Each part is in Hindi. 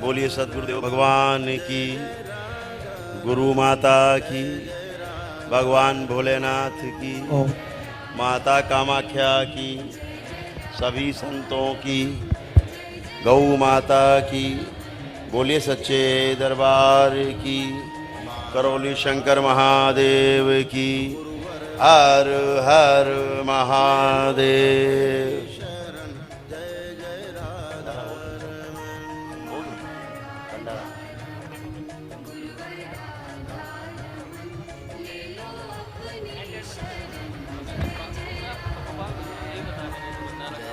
बोलिए सद्गुरुदेव भगवान की, गुरु माता की, भगवान भोलेनाथ की, माता कामाख्या की, सभी संतों की, गौ माता की, बोलिए सच्चे दरबार की, करौली शंकर महादेव की, हर हर महादेव।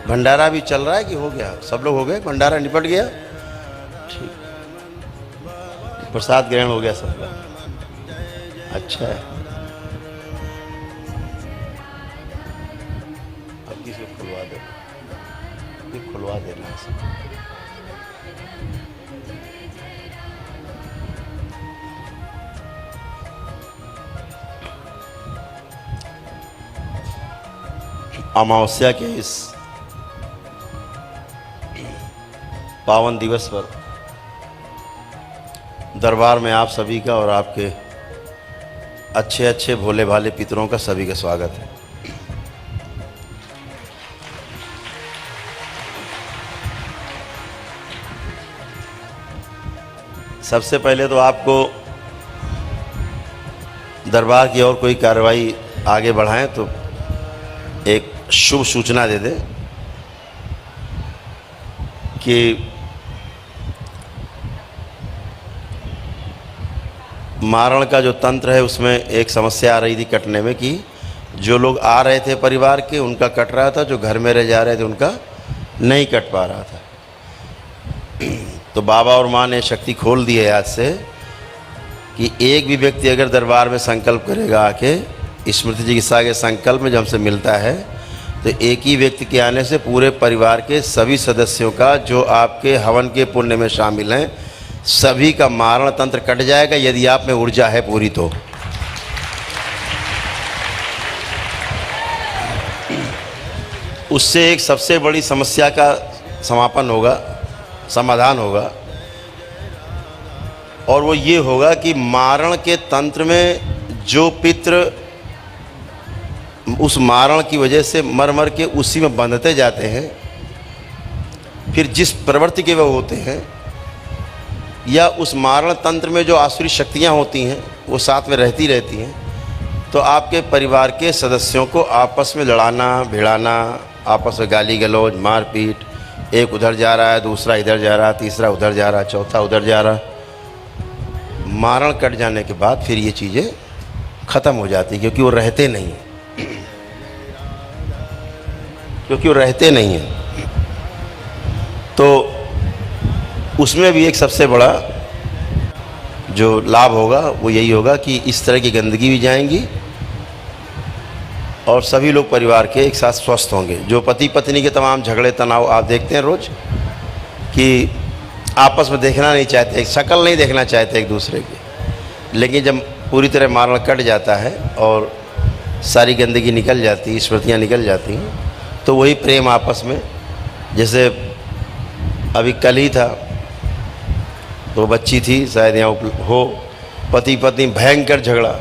भंडारा भी चल रहा है कि हो गया? सब लोग हो गए, भंडारा निपट गया? ठीक, प्रसाद ग्रहण हो गया सबका? अच्छा है। अब किसी को खुलवा दो, खुलवा देना है। अमावस्या के इस पावन दिवस पर दरबार में आप सभी का और आपके अच्छे अच्छे भोले भाले पितरों का सभी का स्वागत है। सबसे पहले तो आपको दरबार की और कोई कार्रवाई आगे बढ़ाएं तो एक शुभ सूचना दे दें कि मारण का जो तंत्र है उसमें एक समस्या आ रही थी कटने में कि जो लोग आ रहे थे परिवार के उनका कट रहा था, जो घर में रह जा रहे थे उनका नहीं कट पा रहा था। तो बाबा और माँ ने शक्ति खोल दी है आज से कि एक भी व्यक्ति अगर दरबार में संकल्प करेगा आके स्मृति चिकित्सा के संकल्प में जब हमसे मिलता है तो एक ही व्यक्ति के आने से पूरे परिवार के सभी सदस्यों का जो आपके हवन के पुण्य में शामिल हैं सभी का मारण तंत्र कट जाएगा यदि आप में ऊर्जा है पूरी तो। उससे एक सबसे बड़ी समस्या का समापन होगा, समाधान होगा, और वो ये होगा कि मारण के तंत्र में जो पितृ उस मारण की वजह से मर मर के उसी में बंधते जाते हैं, फिर जिस प्रवृत्ति के वो होते हैं या उस मारण तंत्र में जो आसुरी शक्तियाँ होती हैं वो साथ में रहती हैं, तो आपके परिवार के सदस्यों को आपस में लड़ाना भिड़ाना, आपस में गाली गलौज मारपीट, एक उधर जा रहा है दूसरा इधर जा रहा है तीसरा उधर जा रहा है चौथा उधर जा रहा है। मारण कट जाने के बाद फिर ये चीज़ें ख़त्म हो जाती क्योंकि वो रहते नहीं हैं, तो उसमें भी एक सबसे बड़ा जो लाभ होगा वो यही होगा कि इस तरह की गंदगी भी जाएंगी और सभी लोग परिवार के एक साथ स्वस्थ होंगे। जो पति पत्नी के तमाम झगड़े तनाव आप देखते हैं रोज़ कि आपस में देखना नहीं चाहते, शक्ल नहीं देखना चाहते एक दूसरे की, लेकिन जब पूरी तरह मारण कट जाता है और सारी गंदगी निकल जाती है, स्मृतियाँ निकल जाती हैं, तो वही प्रेम आपस में, जैसे अभी कल ही था तो बच्ची थी शायद यहाँ हो, पति पत्नी भयंकर झगड़ा।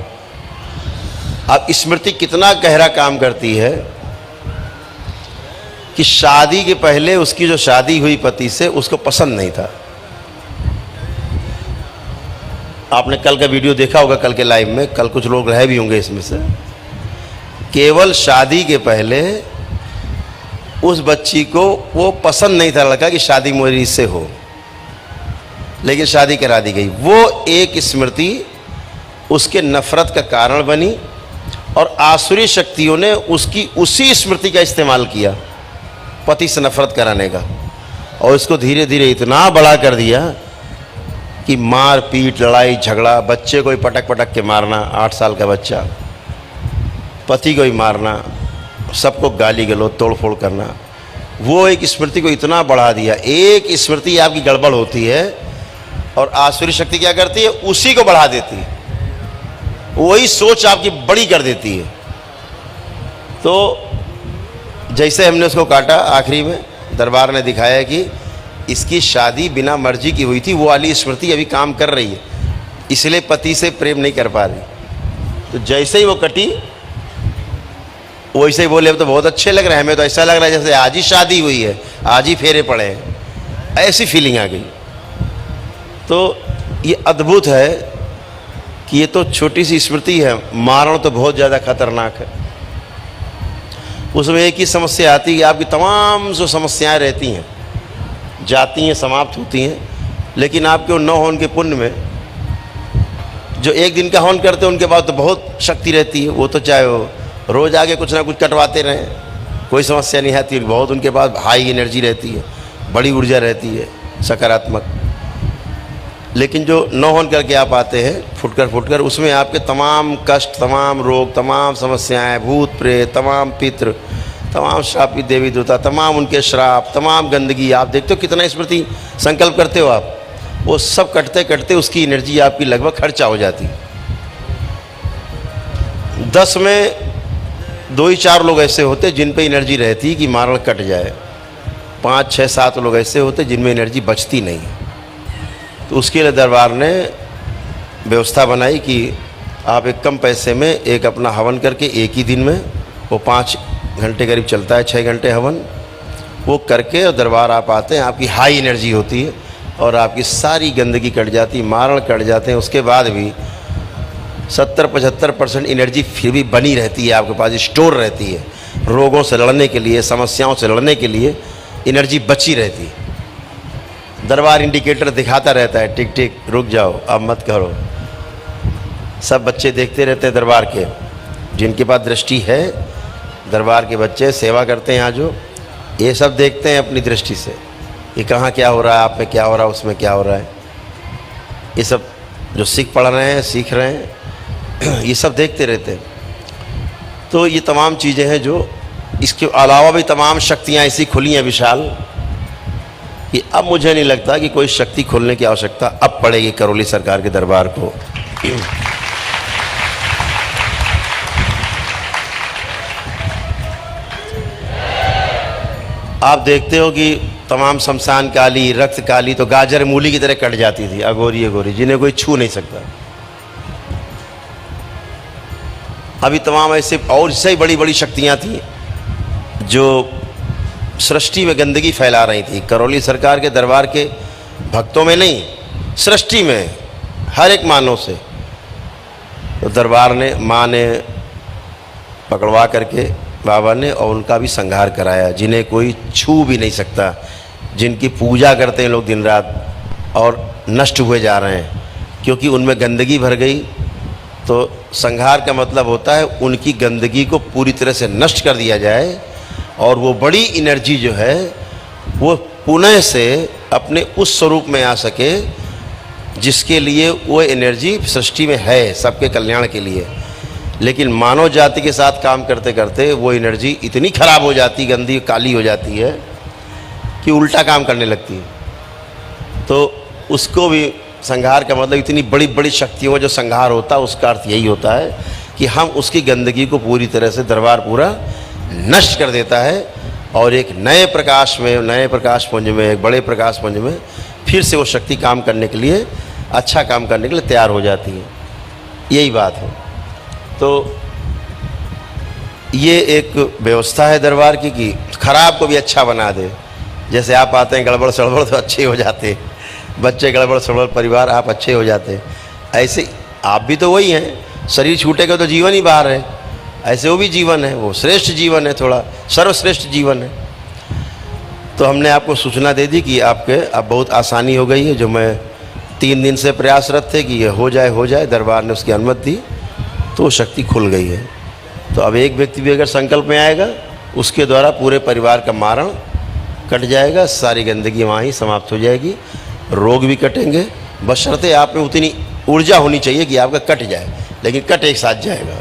अब स्मृति कितना गहरा काम करती है कि शादी के पहले उसकी जो शादी हुई पति से उसको पसंद नहीं था। आपने कल का वीडियो देखा होगा, कल के लाइव में, कल कुछ लोग रहे भी होंगे इसमें से। केवल शादी के पहले उस बच्ची को वो पसंद नहीं था लड़का कि शादी मेरी से हो, लेकिन शादी करा दी गई। वो एक स्मृति उसके नफरत का कारण बनी और आसुरी शक्तियों ने उसकी उसी स्मृति का इस्तेमाल किया पति से नफरत कराने का, और इसको धीरे धीरे इतना बड़ा कर दिया कि मार पीट लड़ाई झगड़ा, बच्चे को ही पटक पटक के मारना, 8 साल का बच्चा, पति को ही मारना, सबको गाली गलौज तोड़ फोड़ करना। वो एक स्मृति को इतना बढ़ा दिया। एक स्मृति आपकी गड़बड़ होती है और आसुरी शक्ति क्या करती है, उसी को बढ़ा देती है, वही सोच आपकी बड़ी कर देती है। तो जैसे हमने उसको काटा, आखिरी में दरबार ने दिखाया कि इसकी शादी बिना मर्जी की हुई थी, वो वाली स्मृति अभी काम कर रही है, इसलिए पति से प्रेम नहीं कर पा रही। तो जैसे ही वो कटी वैसे ही बोले अब तो बहुत अच्छे लग रहे हैं, हमें तो ऐसा लग रहा है जैसे आज ही शादी हुई है, आज ही फेरे पड़े हैं, ऐसी फीलिंग आ गई। तो ये अद्भुत है कि ये तो छोटी सी स्मृति है, मारण तो बहुत ज़्यादा खतरनाक है। उसमें एक ही समस्या आती है कि आपकी तमाम जो समस्याएं रहती हैं जाती हैं, समाप्त होती हैं, लेकिन आपके वो 9 हवन के पुण्य में जो एक दिन का हवन करते हैं उनके बाद तो बहुत शक्ति रहती है। वो तो चाहे वो रोज़ आगे कुछ ना कुछ कटवाते रहें, कोई समस्या नहीं आती, बहुत उनके पास हाई एनर्जी रहती है, बड़ी ऊर्जा रहती है, सकारात्मक। लेकिन जो 9 हवन करके आप आते हैं फुटकर उसमें आपके तमाम कष्ट, तमाम रोग, तमाम समस्याएं, भूत प्रेत, तमाम पितृ, तमाम श्रापित देवी देवता, तमाम उनके श्राप, तमाम गंदगी, आप देखते हो कितना स्मृति संकल्प करते हो आप, वो सब कटते कटते उसकी एनर्जी आपकी लगभग खर्चा हो जाती। 10 में 2 ही 4 लोग ऐसे होते जिन पे एनर्जी रहती कि मारण कट जाए, 5, 6, 7 लोग ऐसे होते जिनमें एनर्जी बचती नहीं। तो उसके लिए दरबार ने व्यवस्था बनाई कि आप एक कम पैसे में एक अपना हवन करके एक ही दिन में, वो 5 घंटे करीब चलता है, 6 घंटे हवन, वो करके और दरबार आप आते हैं, आपकी हाई एनर्जी होती है और आपकी सारी गंदगी कट जाती, मारण कट जाते हैं। उसके बाद भी 70-75% एनर्जी फिर भी बनी रहती है, आपके पास स्टोर रहती है, रोगों से लड़ने के लिए, समस्याओं से लड़ने के लिए एनर्जी बची रहती है। दरबार इंडिकेटर दिखाता रहता है, टिक टिक रुक जाओ, अब मत करो। सब बच्चे देखते रहते हैं दरबार के, जिनके पास दृष्टि है, दरबार के बच्चे सेवा करते हैं यहाँ जो, ये सब देखते हैं अपनी दृष्टि से कि कहाँ क्या हो रहा है, आप में क्या हो रहा है, उसमें क्या हो रहा है। ये सब जो पढ़ रहे हैं, सीख रहे हैं, ये सब देखते रहते हैं। तो ये तमाम चीज़ें हैं जो, इसके अलावा भी तमाम शक्तियाँ ऐसी खुली हैं विशाल कि अब मुझे नहीं लगता कि कोई शक्ति खोलने की आवश्यकता अब पड़ेगी करौली सरकार के दरबार को। आप देखते हो कि तमाम शमशान काली, रक्त काली तो गाजर मूली की तरह कट जाती थी, अघोरी अघोरी, जिन्हें कोई छू नहीं सकता। अभी तमाम ऐसे और इससे ही बड़ी बड़ी शक्तियां थी जो सृष्टि में गंदगी फैला रही थी। करौली सरकार के दरबार के भक्तों में नहीं, सृष्टि में हर एक मानव से। तो दरबार ने, माँ ने पकड़वा करके बाबा ने और उनका भी संहार कराया, जिन्हें कोई छू भी नहीं सकता, जिनकी पूजा करते हैं लोग दिन रात और नष्ट हुए जा रहे हैं क्योंकि उनमें गंदगी भर गई। तो संहार का मतलब होता है उनकी गंदगी को पूरी तरह से नष्ट कर दिया जाए और वो बड़ी एनर्जी जो है वो पुनः से अपने उस स्वरूप में आ सके जिसके लिए वो एनर्जी सृष्टि में है, सबके कल्याण के लिए। लेकिन मानव जाति के साथ काम करते करते वो एनर्जी इतनी खराब हो जाती, गंदी काली हो जाती है कि उल्टा काम करने लगती है। तो उसको भी संहार का मतलब इतनी बड़ी बड़ी शक्तियों का जो संहार होता है उसका अर्थ यही होता है कि हम उसकी गंदगी को पूरी तरह से दरबार पूरा नष्ट कर देता है और एक नए प्रकाश में, नए प्रकाश पुंज में, एक बड़े प्रकाश पुंज में फिर से वो शक्ति काम करने के लिए, अच्छा काम करने के लिए तैयार हो जाती है। यही बात है। तो ये एक व्यवस्था है दरबार की कि खराब को भी अच्छा बना दे। जैसे आप आते हैं गड़बड़ सड़बड़ तो अच्छे हो जाते, बच्चे गड़बड़ सड़बड़, परिवार आप अच्छे हो जाते। ऐसे आप भी तो वही हैं, शरीर छूटेगा तो जीवन ही बाहर है, ऐसे वो भी जीवन है, वो श्रेष्ठ जीवन है, थोड़ा सर्वश्रेष्ठ जीवन है। तो हमने आपको सूचना दे दी कि आपके अब बहुत आसानी हो गई है। जो मैं 3 दिन से प्रयासरत थे कि ये हो जाए, दरबार ने उसकी अनुमति दी तो वो शक्ति खुल गई है। तो अब एक व्यक्ति भी अगर संकल्प में आएगा उसके द्वारा पूरे परिवार का मारण कट जाएगा, सारी गंदगी वहाँ ही समाप्त हो जाएगी, रोग भी कटेंगे, बशर्ते आप में उतनी ऊर्जा होनी चाहिए कि आपका कट जाए, लेकिन कट एक साथ जाएगा।